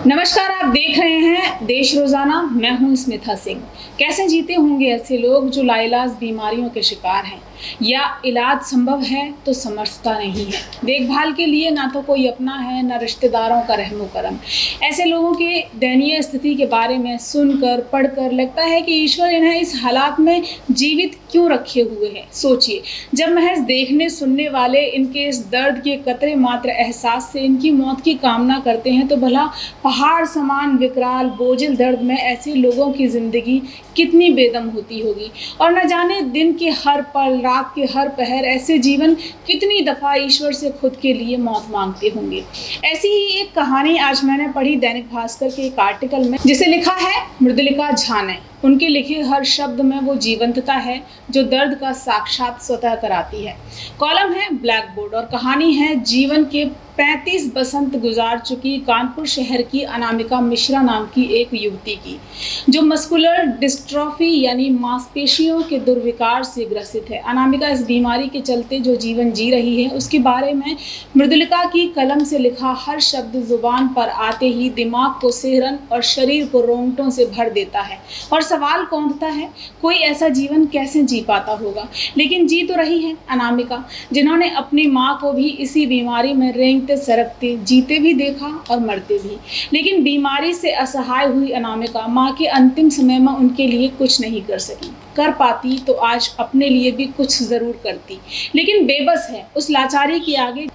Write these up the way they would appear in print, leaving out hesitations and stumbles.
नमस्कार, आप देख रहे हैं देश रोजाना। मैं हूं स्मिता सिंह। कैसे जीते होंगे ऐसे लोग जो लाइलाज बीमारियों के शिकार हैं या इलाज संभव है तो समर्थता नहीं है, देखभाल के लिए ना तो कोई अपना है ना रिश्तेदारों का रहमो करम। ऐसे लोगों के दयनीय स्थिति के बारे में सुनकर पढ़कर लगता है कि ईश्वर इन्हें इस हालात में जीवित क्यों रखे हुए हैं। सोचिए, जब महज देखने सुनने वाले इनके इस दर्द के कतरे मात्र एहसास से इनकी मौत की कामना करते हैं तो भला पहाड़ समान विकराल बोझिल दर्द में ऐसे लोगों की जिंदगी कितनी बेदम होती होगी। और न जाने दिन के हर पल, रात के हर पहर ऐसे जीवन कितनी दफ़ा ईश्वर से खुद के लिए मौत मांगते होंगे। ऐसी ही एक कहानी आज मैंने पढ़ी दैनिक भास्कर के एक आर्टिकल में, जिसे लिखा है मृदुलिका झा ने। उनके लिखे हर शब्द में वो जीवंतता है जो दर्द का साक्षात स्वतः कराती है। कॉलम है ब्लैक बोर्ड और कहानी है जीवन के 35 बसंत गुजार चुकी कानपुर शहर की अनामिका मिश्रा नाम की एक युवती की, जो मस्कुलर डिस्ट्रॉफी यानी मांसपेशियों के दुर्विकार से ग्रसित है। अनामिका इस बीमारी के चलते जो जीवन जी रही है उसके बारे में मृदुलिका की कलम से लिखा हर शब्द जुबान पर आते ही दिमाग को सिहरन और शरीर को रोंगटों से भर देता है। और सवाल कौंधता है, कोई ऐसा जीवन कैसे जी पाता होगा। लेकिन जी तो रही है अनामिका, जिन्होंने अपनी माँ को भी इसी बीमारी में रेंगते सरकते जीते भी देखा और मरते भी। लेकिन बीमारी से असहाय हुई अनामिका माँ के अंतिम समय में उनके लिए कुछ नहीं कर सकी। कर पाती तो आज अपने लिए भी कुछ जरूर करती, लेकिन बेबस है उस लाचारी के आगे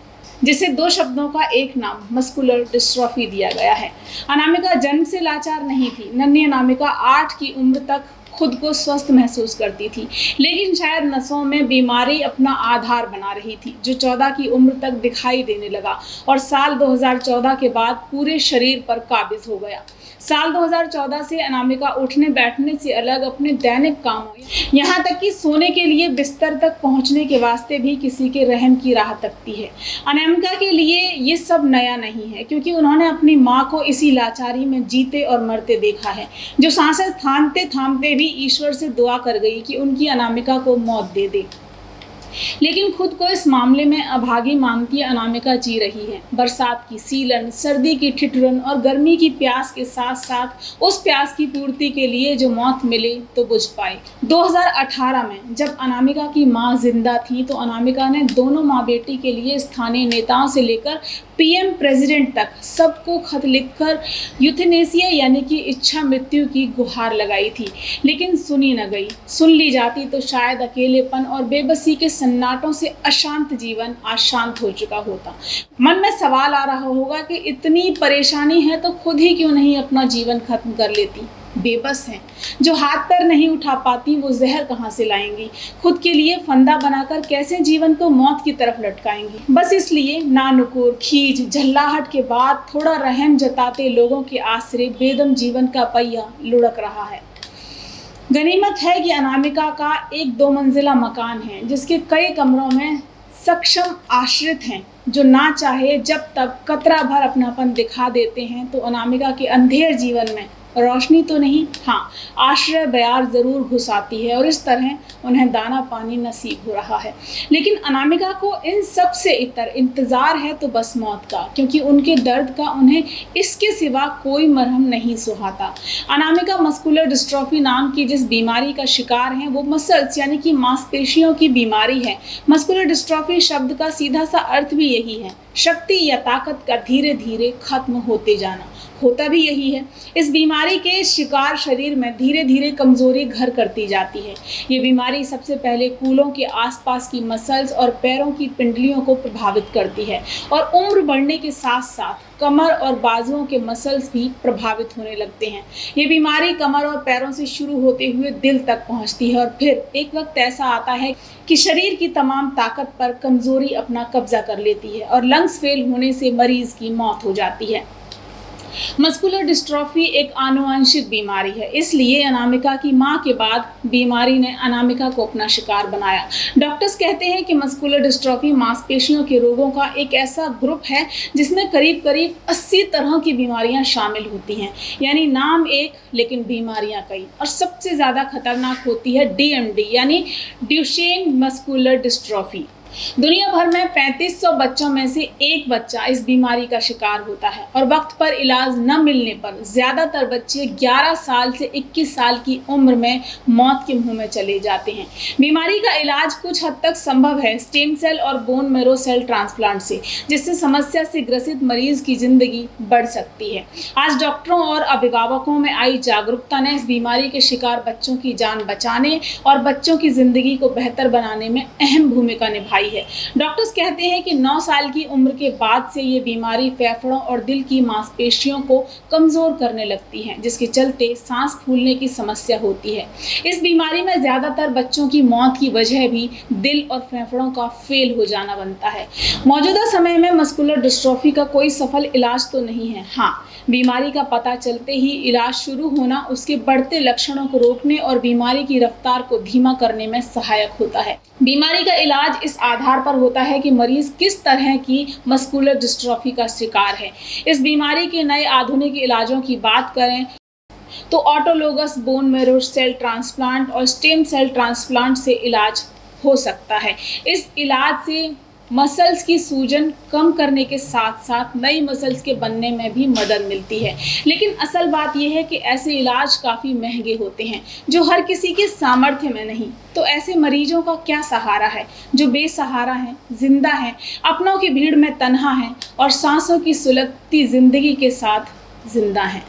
जिसे दो शब्दों का एक नाम मस्कुलर डिस्ट्रॉफी दिया गया है। अनामिका जन्म से लाचार नहीं थी। नन्ही अनामिका 8 की उम्र तक खुद को स्वस्थ महसूस करती थी, लेकिन शायद नसों में बीमारी अपना आधार बना रही थी, जो 14 की उम्र तक दिखाई देने लगा और साल 2014 के बाद पूरे शरीर पर काबिज हो गया। साल 2014 से अनामिका उठने बैठने से अलग अपने दैनिक कामों, यहाँ तक कि सोने के लिए बिस्तर तक पहुँचने के वास्ते भी किसी के रहम की राह तकती है। अनामिका के लिए ये सब नया नहीं है, क्योंकि उन्होंने अपनी माँ को इसी लाचारी में जीते और मरते देखा है, जो सांसें थामते थामते भी ईश्वर से दुआ कर गई कि उनकी अनामिका को मौत दे दे। लेकिन खुद को इस मामले में अभागी मानती अनामिका जी रही है। बरसात की सीलन, सर्दी की ठिठुरन और गर्मी की प्यास के साथ साथ उस प्यास की पूर्ति के लिए जो मौत मिले तो बुझ पाए। 2018 में जब अनामिका की मां जिंदा थी तो अनामिका ने दोनों माँ बेटी के लिए स्थानीय नेताओं से लेकर पीएम प्रेसिडेंट तक सबको खत लिखकर यूथेनेसिया यानी कि इच्छा मृत्यु की गुहार लगाई थी, लेकिन सुनी न गई। सुन ली जाती तो शायद अकेलेपन और बेबसी के सन्नाटों से अशांत जीवन आज शांत हो चुका होता। मन में सवाल आ रहा होगा कि इतनी परेशानी है तो खुद ही क्यों नहीं अपना जीवन खत्म कर लेती। बेबस हैं, जो हाथ पैर नहीं उठा पाती वो जहर कहाँ से लाएंगी। खुद के लिए फंदा बनाकर कैसे जीवन को मौत की तरफ लटकाएंगी। बस इसलिए नानुकुर, खीज, झल्लाहट के बाद थोड़ा रहम जताते लोगों के आसरे बेदम जीवन का पहिया लुढ़क रहा है। गनीमत है कि अनामिका का एक 2 मंजिला मकान है, जिसके कई कमरों में सक्षम आश्रित हैं, जो ना चाहे जब तक कतरा भर अपनापन दिखा देते हैं तो अनामिका के अंधेर जीवन में रोशनी तो नहीं, हाँ आश्रय बयार जरूर घुस आती है और इस तरह उन्हें दाना पानी नसीब हो रहा है। लेकिन अनामिका को इन सब से इतर इंतजार है तो बस मौत का, क्योंकि उनके दर्द का उन्हें इसके सिवा कोई मरहम नहीं सुहाता। अनामिका मस्कुलर डिस्ट्रॉफी नाम की जिस बीमारी का शिकार है वो मसल्स यानी कि मांसपेशियों की बीमारी है। मस्कुलर डिस्ट्रॉफी शब्द का सीधा सा अर्थ भी यही है, शक्ति या ताकत का धीरे धीरे खत्म होते जाना। होता भी यही है। इस बीमारी के शिकार शरीर में धीरे धीरे कमजोरी घर करती जाती है। ये बीमारी सबसे पहले कूलों के आसपास की मसल्स और पैरों की पिंडलियों को प्रभावित करती है और उम्र बढ़ने के साथ साथ कमर और बाजुओं के मसल्स भी प्रभावित होने लगते हैं। ये बीमारी कमर और पैरों से शुरू होते हुए दिल तक पहुंचती है और फिर एक वक्त ऐसा आता है कि शरीर की तमाम ताकत पर कमजोरी अपना कब्जा कर लेती है और लंग्स फेल होने से मरीज की मौत हो जाती है। मस्कुलर डिस्ट्रॉफी एक आनुवंशिक बीमारी है, इसलिए अनामिका की मां के बाद बीमारी ने अनामिका को अपना शिकार बनाया। डॉक्टर्स कहते हैं कि मस्कुलर डिस्ट्रॉफी मांसपेशियों के रोगों का एक ऐसा ग्रुप है जिसमें करीब करीब 80 तरह की बीमारियां शामिल होती हैं, यानी नाम एक लेकिन बीमारियां कई। और सबसे ज़्यादा खतरनाक होती है DMD यानी ड्यूशेन मस्कुलर डिस्ट्रॉफी। दुनिया भर में 3500 बच्चों में से एक बच्चा इस बीमारी का शिकार होता है और वक्त पर इलाज न मिलने पर ज्यादातर बच्चे 11 साल से 21 साल की उम्र में मौत के मुंह में चले जाते हैं। बीमारी का इलाज कुछ हद तक संभव है स्टेम सेल और बोन मैरो सेल ट्रांसप्लांट से, जिससे समस्या से ग्रसित मरीज की जिंदगी बढ़ सकती है। आज डॉक्टरों और अभिभावकों में आई जागरूकता ने इस बीमारी के शिकार बच्चों की जान बचाने और बच्चों की जिंदगी को बेहतर बनाने में अहम भूमिका निभाई है। डॉक्टर्स कहते हैं कि 9 साल की उम्र के बाद से ये बीमारी फेफड़ों और दिल की मांसपेशियों को कमजोर करने लगती है, जिसके चलते सांस फूलने की समस्या होती है। इस बीमारी में ज्यादातर बच्चों की मौत की वजह भी दिल और फेफड़ों का फेल हो जाना बनता है। मौजूदा समय में मस्कुलर डिस्ट्रॉफी का कोई सफल इलाज तो नहीं है। हाँ, बीमारी का पता चलते ही इलाज शुरू होना उसके बढ़ते लक्षणों को रोकने और बीमारी की रफ्तार को धीमा करने में सहायक होता है। बीमारी का इलाज इस आधार पर होता है कि मरीज किस तरह की मस्कुलर डिस्ट्रॉफी का शिकार है। इस बीमारी के नए आधुनिक इलाजों की बात करें तो autologous bone marrow cell transplant और स्टेम सेल ट्रांसप्लांट से इलाज हो सकता है। इस इलाज से मसल्स की सूजन कम करने के साथ साथ नई मसल्स के बनने में भी मदद मिलती है। लेकिन असल बात यह है कि ऐसे इलाज काफ़ी महंगे होते हैं जो हर किसी के सामर्थ्य में नहीं। तो ऐसे मरीजों का क्या सहारा है जो बेसहारा हैं, जिंदा हैं, अपनों की भीड़ में तन्हा हैं और सांसों की सुलगती जिंदगी के साथ जिंदा हैं।